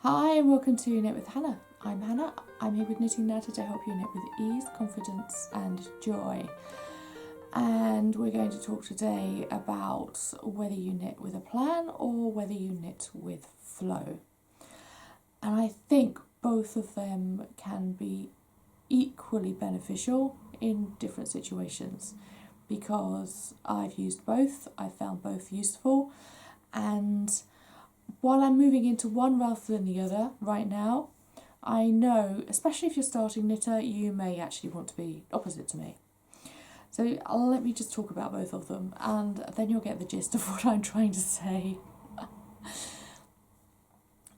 Hi and welcome to Knit with Hannah. I'm Hannah. I'm here with Knitting Natter to help you knit with ease, confidence and joy. And we're going to talk today about whether you knit with a plan or whether you knit with flow. And I think both of them can be equally beneficial in different situations because I've used both, I've found both useful, and while I'm moving into one rather than the other right now, I know, especially if you're starting knitter, you may actually want to be opposite to me. So let me just talk about both of them and then you'll get the gist of what I'm trying to say.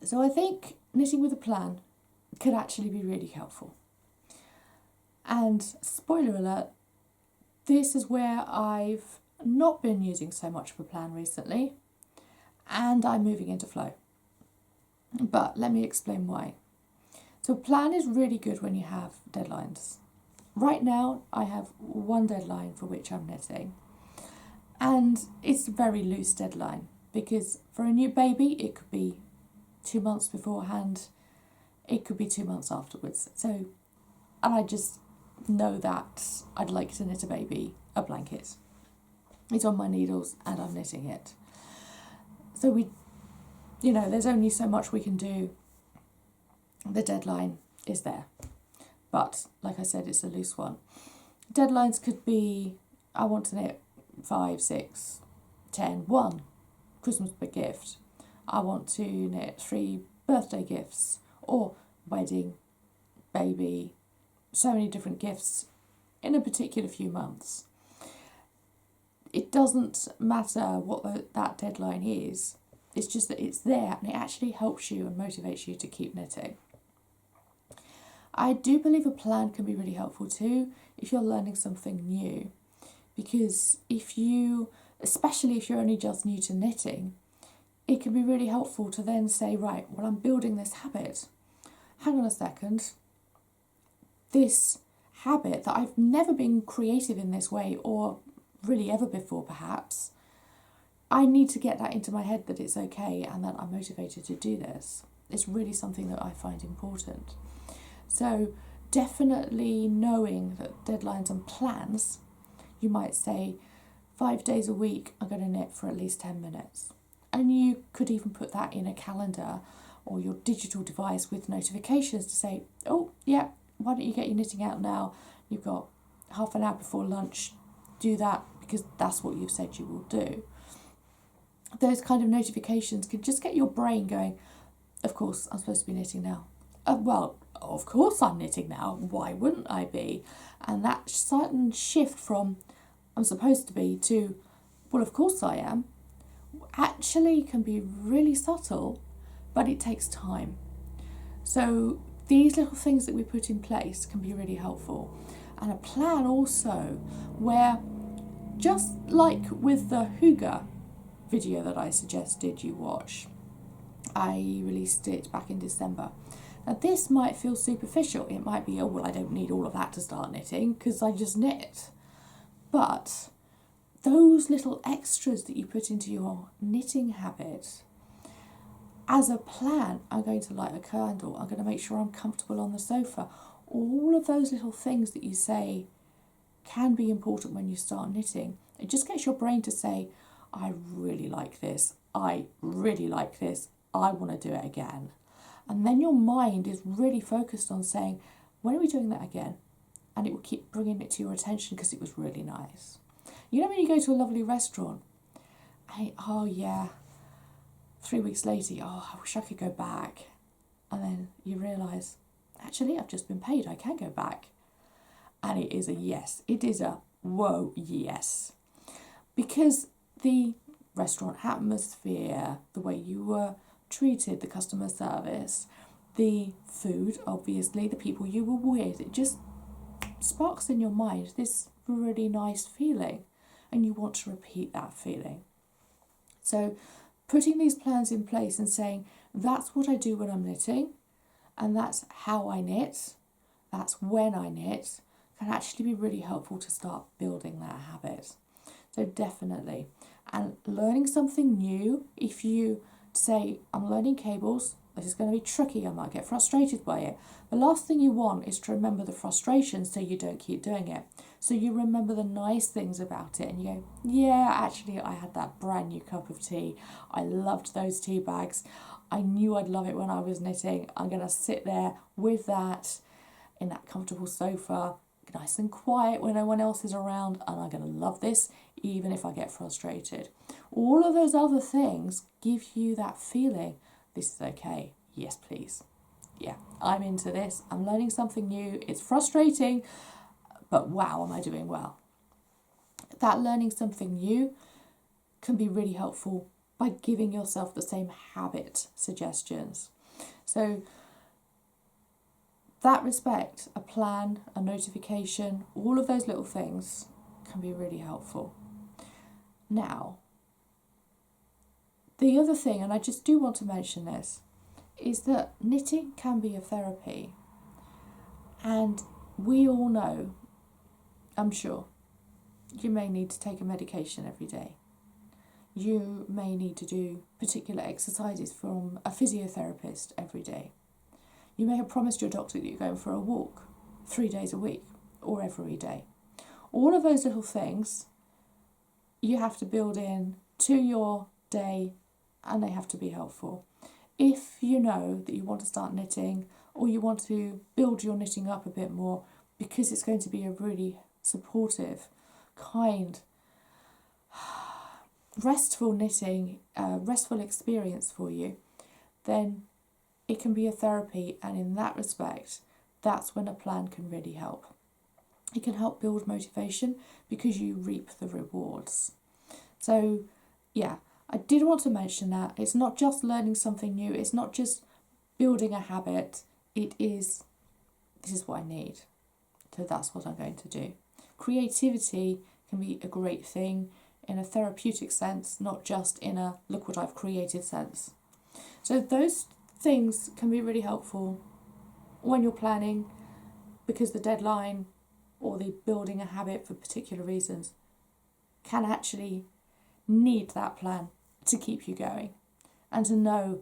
So I think knitting with a plan could actually be really helpful. And spoiler alert, this is where I've not been using so much of a plan recently, and I'm moving into flow. But let me explain why. So a plan is really good when you have deadlines. Right now I have one deadline for which I'm knitting, and it's a very loose deadline because for a new baby it could be 2 months beforehand, it could be 2 months afterwards. So, and I just know that I'd like to knit a baby a blanket. It's on my needles and I'm knitting it. So there's only so much we can do. The deadline is there. But like I said, it's a loose one. Deadlines could be, I want to knit 5, 6, 10, 1 Christmas gift. I want to knit 3 birthday gifts or wedding, baby, so many different gifts in a particular few months. It doesn't matter what that deadline is, it's just that it's there and it actually helps you and motivates you to keep knitting. I do believe a plan can be really helpful too if you're learning something new, because especially if you're only just new to knitting, it can be really helpful to then say, right, well, I'm building this habit. Hang on a second, this habit that I've never been creative in this way or really ever before perhaps, I need to get that into my head that it's okay and that I'm motivated to do this. It's really something that I find important. So definitely knowing that deadlines and plans, you might say 5 days a week I'm going to knit for at least 10 minutes. And you could even put that in a calendar or your digital device with notifications to say, oh yeah, why don't you get your knitting out now? You've got half an hour before lunch, do that because that's what you've said you will do. Those kind of notifications can just get your brain going, of course I'm supposed to be knitting now. Well, of course I'm knitting now, why wouldn't I be? And that sudden shift from I'm supposed to be to, well, of course I am, actually can be really subtle, but it takes time. So these little things that we put in place can be really helpful. And a plan also where, just like with the Hygge video that I suggested you watch, I released it back in December. Now this might feel superficial. It might be, oh well, I don't need all of that to start knitting because I just knit. But those little extras that you put into your knitting habit, as a plan, I'm going to light a candle, I'm going to make sure I'm comfortable on the sofa. All of those little things that you say can be important when you start knitting. It just gets your brain to say, I really like this, I really like this, I want to do it again. And then your mind is really focused on saying, when are we doing that again? And it will keep bringing it to your attention because it was really nice. You know when you go to a lovely restaurant, oh yeah, 3 weeks later, oh, I wish I could go back. And then you realise, actually, I've just been paid, I can go back. And it is a yes. It is a whoa, yes. Because the restaurant atmosphere, the way you were treated, the customer service, the food, obviously, the people you were with, it just sparks in your mind this really nice feeling. And you want to repeat that feeling. So putting these plans in place and saying, that's what I do when I'm knitting, and that's how I knit, that's when I knit, can actually be really helpful to start building that habit. So definitely. And learning something new, if you say, I'm learning cables, This is going to be tricky. I might get frustrated by it. The last thing you want is to remember the frustration so you don't keep doing it. So you remember the nice things about it and you go, yeah, actually I had that brand new cup of tea. I loved those tea bags. I knew I'd love it when I was knitting. I'm going to sit there with that in that comfortable sofa, nice and quiet when no one else is around, and I'm going to love this even if I get frustrated. All of those other things give you that feeling, this is okay, yes please. Yeah, I'm into this, I'm learning something new, it's frustrating, but wow, am I doing well. That learning something new can be really helpful by giving yourself the same habit suggestions. So that respect, a plan, a notification, all of those little things can be really helpful. Now, the other thing, and I just do want to mention this, is that knitting can be a therapy. And we all know, I'm sure, you may need to take a medication every day. You may need to do particular exercises from a physiotherapist every day. You may have promised your doctor that you're going for a walk 3 days a week or every day. All of those little things you have to build in to your day, and they have to be helpful. If you know that you want to start knitting or you want to build your knitting up a bit more because it's going to be a really supportive, kind, restful knitting, restful experience for you, then it can be a therapy, and in that respect, that's when a plan can really help. It can help build motivation because you reap the rewards. So, yeah, I did want to mention that. It's not just learning something new, it's not just building a habit, it is, this is what I need. So that's what I'm going to do. Creativity can be a great thing in a therapeutic sense, not just in a look what I've created sense. So those things can be really helpful when you're planning, because the deadline or the building a habit for particular reasons can actually need that plan to keep you going and to know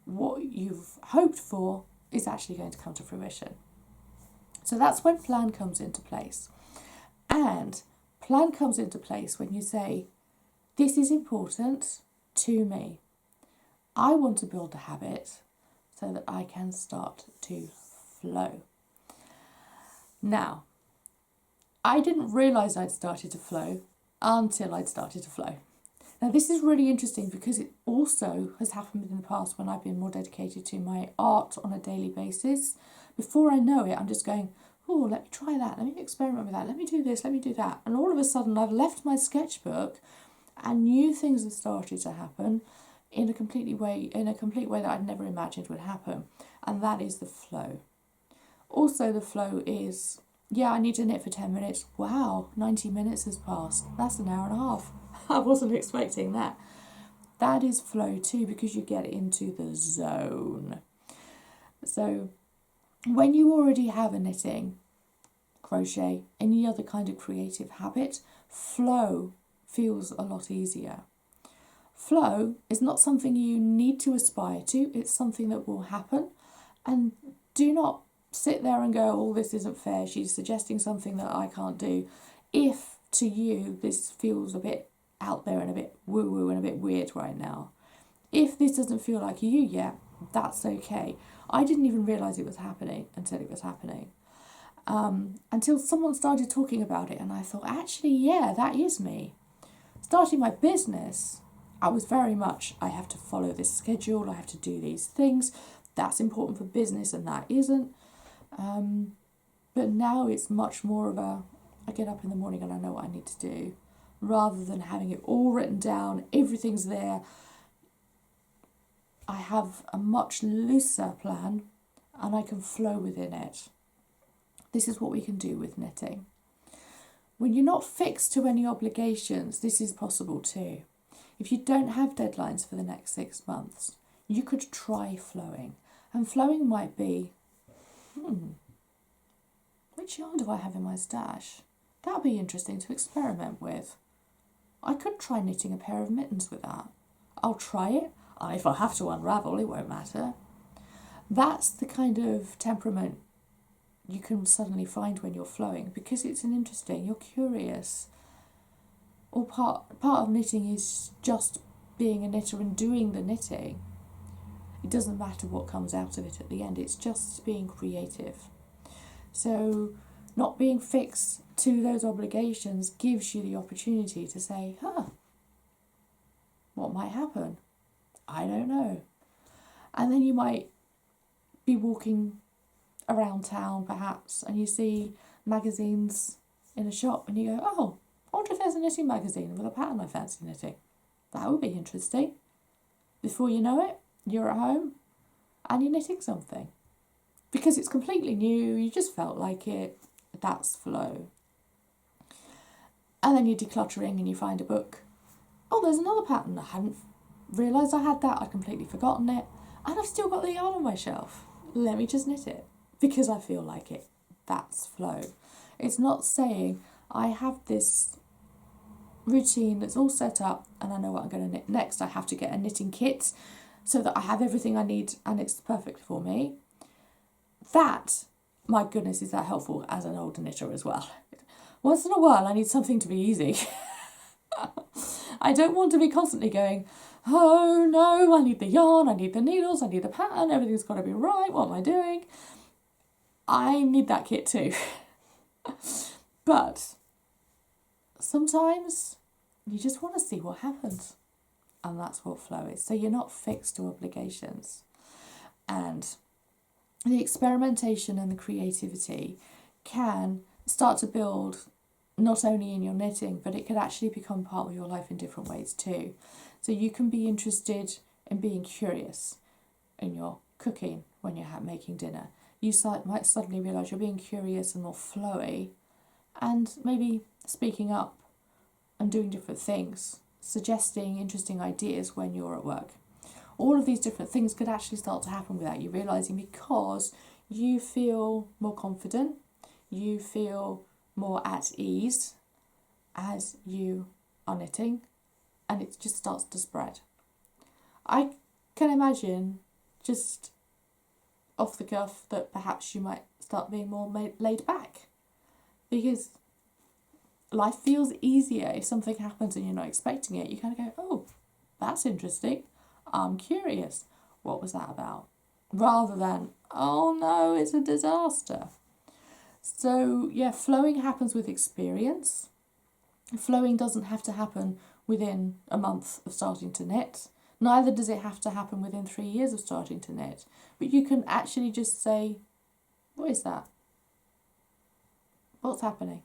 what you've hoped for is actually going to come to fruition. So that's when plan comes into place. And plan comes into place when you say, this is important to me. I want to build a habit so that I can start to flow. Now, I didn't realise I'd started to flow until I'd started to flow. Now, this is really interesting because it also has happened in the past when I've been more dedicated to my art on a daily basis. Before I know it, I'm just going, oh, let me try that, let me experiment with that, let me do this, let me do that. And all of a sudden, I've left my sketchbook and new things have started to happen in a complete way that I'd never imagined would happen. And that is the flow. Also, the flow is, yeah, I need to knit for 10 minutes. Wow, 90 minutes has passed. That's an hour and a half. I wasn't expecting that. That is flow too, because you get into the zone. So when you already have a knitting, crochet, any other kind of creative habit, flow feels a lot easier. Flow is not something you need to aspire to, it's something that will happen. And do not sit there and go, oh, this isn't fair, she's suggesting something that I can't do. If to you this feels a bit out there and a bit woo-woo and a bit weird right now, if this doesn't feel like you yet, that's okay. I didn't even realise it was happening until it was happening. Until someone started talking about it and I thought, actually, yeah, that is me. Starting my business, I was very much, I have to follow this schedule, I have to do these things, that's important for business and that isn't. But now it's much more of a, I get up in the morning and I know what I need to do, rather than having it all written down, everything's there. I have a much looser plan and I can flow within it. This is what we can do with knitting. When you're not fixed to any obligations, this is possible too. If you don't have deadlines for the next 6 months, you could try flowing. And flowing might be, which yarn do I have in my stash? That would be interesting to experiment with. I could try knitting a pair of mittens with that. I'll try it. If I have to unravel, it won't matter. That's the kind of temperament you can suddenly find when you're flowing, because it's an interesting, you're curious. Or part of knitting is just being a knitter and doing the knitting. It doesn't matter what comes out of it at the end, it's just being creative. So not being fixed to those obligations gives you the opportunity to say, what might happen? I don't know. And then you might be walking around town perhaps, and you see magazines in a shop and you go, oh, I wonder if there's a knitting magazine with a pattern I fancy knitting. That would be interesting. Before you know it, you're at home and you're knitting something. Because it's completely new, you just felt like it, that's flow. And then you're decluttering and you find a book. Oh, there's another pattern. I hadn't realised I had that, I'd completely forgotten it. And I've still got the yarn on my shelf. Let me just knit it. Because I feel like it. That's flow. It's not saying I have this routine that's all set up and I know what I'm going to knit next. I have to get a knitting kit so that I have everything I need and it's perfect for me. That, my goodness, is that helpful as an older knitter as well. Once in a while I need something to be easy. I don't want to be constantly going, oh no, I need the yarn, I need the needles, I need the pattern, everything's got to be right, what am I doing? I need that kit too. But sometimes you just want to see what happens. And that's what flow is. So you're not fixed to obligations. And the experimentation and the creativity can start to build not only in your knitting, but it could actually become part of your life in different ways too. So you can be interested in being curious in your cooking when you're making dinner. You might suddenly realise you're being curious and more flowy, and maybe speaking up and doing different things, suggesting interesting ideas when you're at work. All of these different things could actually start to happen without you realising, because you feel more confident, you feel more at ease as you are knitting, and it just starts to spread. I can imagine, just off the cuff, that perhaps you might start being more laid back, because life feels easier if something happens and you're not expecting it. You kind of go, oh, that's interesting, I'm curious, what was that about? Rather than, oh no, it's a disaster. So yeah, flowing happens with experience. Flowing doesn't have to happen within a month of starting to knit. Neither does it have to happen within 3 years of starting to knit. But you can actually just say, what is that? What's happening?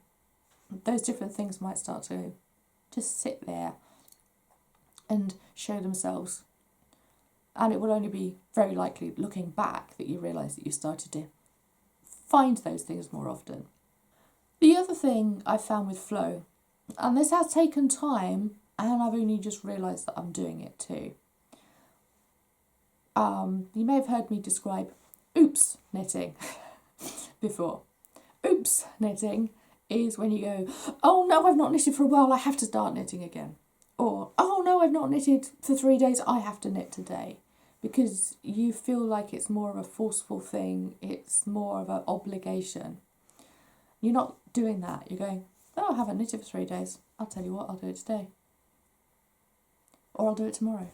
Those different things might start to just sit there and show themselves. And it will only be very likely looking back that you realise that you started to find those things more often. The other thing I found with flow, and this has taken time, and I've only just realised that I'm doing it too. You may have heard me describe oops knitting before. Oops knitting is when you go, oh no, I've not knitted for a while, I have to start knitting again. Or, oh no, I've not knitted for 3 days, I have to knit today. Because you feel like it's more of a forceful thing, it's more of an obligation. You're not doing that, you're going, oh, I haven't knitted for 3 days, I'll tell you what, I'll do it today. Or I'll do it tomorrow.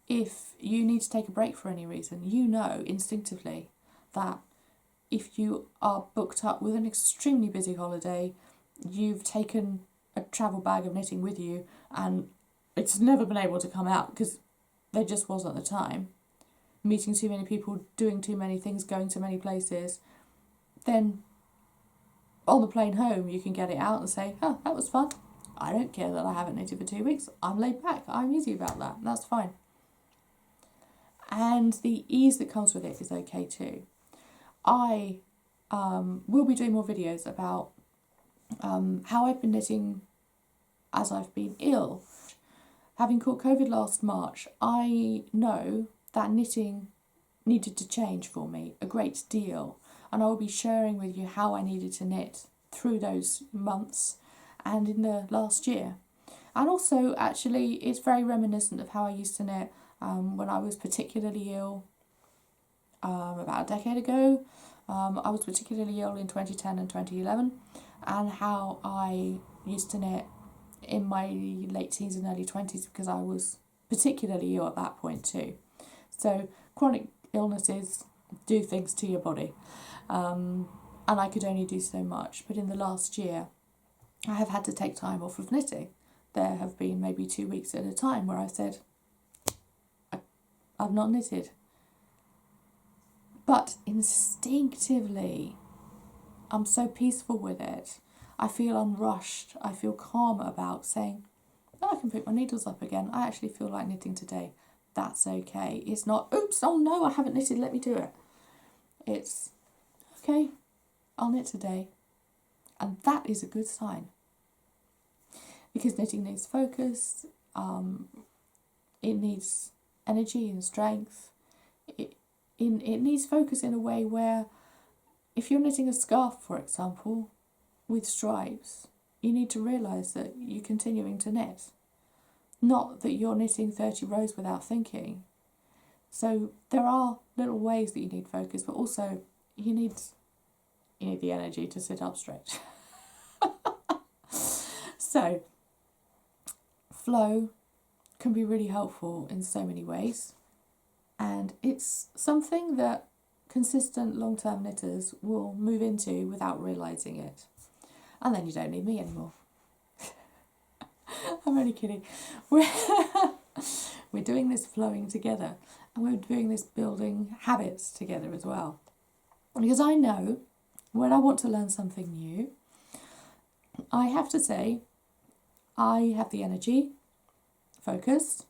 If you need to take a break for any reason, you know instinctively that if you are booked up with an extremely busy holiday, you've taken a travel bag of knitting with you and it's never been able to come out because there just wasn't the time, meeting too many people, doing too many things, going to many places, then on the plane home you can get it out and say, oh, that was fun. I don't care that I haven't knitted for 2 weeks. I'm laid back. I'm easy about that. That's fine. And the ease that comes with it is okay too. I will be doing more videos about how I've been knitting as I've been ill. Having caught COVID last March, I know that knitting needed to change for me a great deal. And I will be sharing with you how I needed to knit through those months and in the last year. And also, actually, it's very reminiscent of how I used to knit when I was particularly ill about a decade ago. I was particularly ill in 2010 and 2011, and how I used to knit in my late teens and early 20s because I was particularly ill at that point too. So chronic illnesses do things to your body, and I could only do so much. But in the last year, I have had to take time off of knitting. There have been maybe 2 weeks at a time where I've said, I've not knitted. But instinctively, I'm so peaceful with it. I feel unrushed. I feel calm about saying, oh, I can pick my needles up again. I actually feel like knitting today. That's okay. It's not, oops, oh no, I haven't knitted, let me do it. It's, okay, I'll knit today. And that is a good sign. Because knitting needs focus, it needs energy and strength. It needs focus in a way where if you're knitting a scarf, for example, with stripes, you need to realise that you're continuing to knit. Not that you're knitting 30 rows without thinking. So there are little ways that you need focus, but also you need the energy to sit up straight. So flow can be really helpful in so many ways, and it's something that consistent long-term knitters will move into without realising it. And then you don't need me anymore. I'm only kidding. We're doing this flowing together, and we're doing this building habits together as well. Because I know when I want to learn something new, I have to say, I have the energy, focus,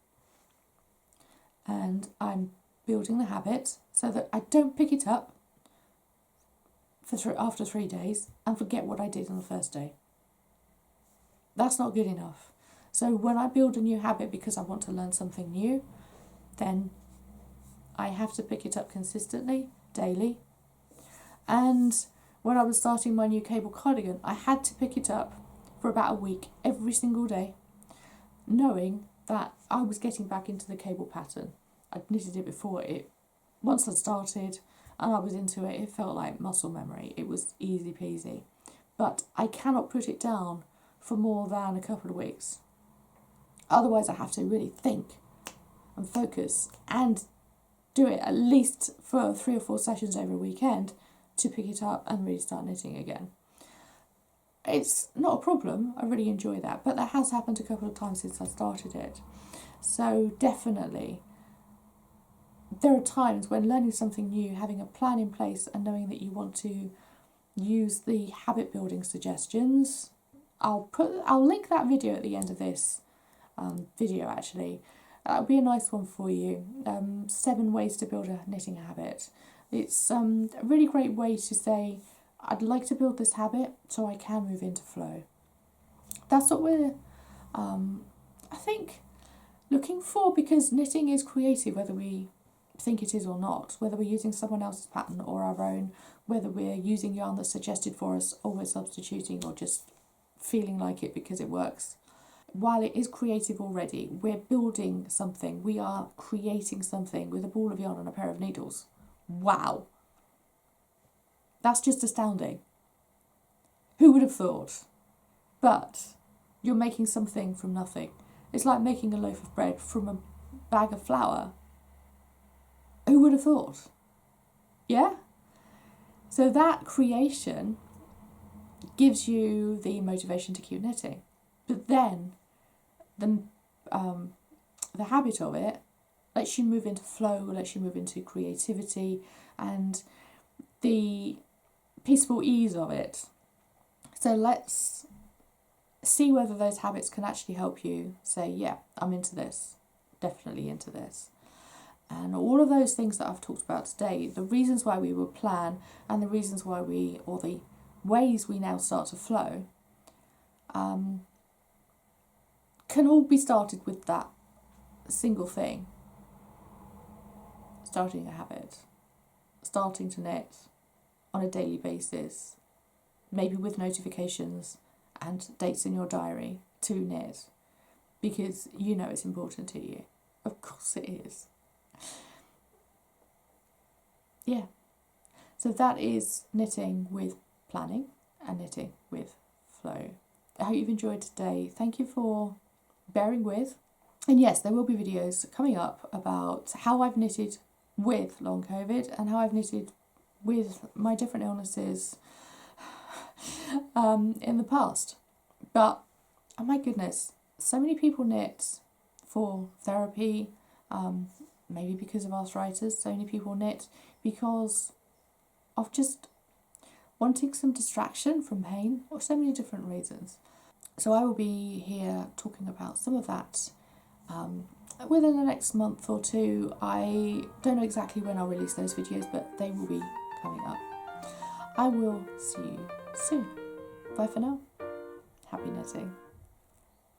and I'm building the habit so that I don't pick it up after 3 days and forget what I did on the first day. That's not good enough. So when I build a new habit because I want to learn something new, then I have to pick it up consistently, daily. And when I was starting my new cable cardigan, I had to pick it up for about a week, every single day, knowing that I was getting back into the cable pattern. I'd knitted it before. Once I'd started and I was into it, it felt like muscle memory. It was easy peasy. But I cannot put it down for more than a couple of weeks. Otherwise, I have to really think and focus and do it at least for 3 or 4 sessions over a weekend to pick it up and really start knitting again. It's not a problem, I really enjoy that, but that has happened a couple of times since I started it. So definitely, there are times when learning something new, having a plan in place and knowing that you want to use the habit building suggestions. I'll link that video at the end of this video actually. That'll be a nice one for you. 7 ways to build a knitting habit. It's a really great way to say, I'd like to build this habit so I can move into flow. That's what we're, I think, looking for, because knitting is creative whether we think it is or not, whether we're using someone else's pattern or our own, whether we're using yarn that's suggested for us or we're substituting or just feeling like it because it works. While it is creative already, we're building something. We are creating something with a ball of yarn and a pair of needles. Wow. That's just astounding. Who would have thought? But you're making something from nothing. It's like making a loaf of bread from a bag of flour. Who would have thought? Yeah? So that creation gives you the motivation to keep knitting. But then the habit of it lets you move into flow, lets you move into creativity and the peaceful ease of it. So let's see whether those habits can actually help you say, yeah, I'm into this, definitely into this. And all of those things that I've talked about today, the reasons why we would plan and the reasons why or the ways we now start to flow, can all be started with that single thing. Starting a habit, starting to knit on a daily basis, maybe with notifications and dates in your diary to knit, because you know it's important to you. Of course it is. yeah, so that is knitting with planning and knitting with flow. I hope you've enjoyed today. Thank you for bearing with. And yes, there will be videos coming up about how I've knitted with long COVID and how I've knitted with my different illnesses in the past. But, oh my goodness, so many people knit for therapy, maybe because of arthritis. So many people knit because of just wanting some distraction from pain, or so many different reasons. So I will be here talking about some of that within the next month or two. I don't know exactly when I'll release those videos, but they will be coming up. I will see you soon. Bye for now. Happy knitting.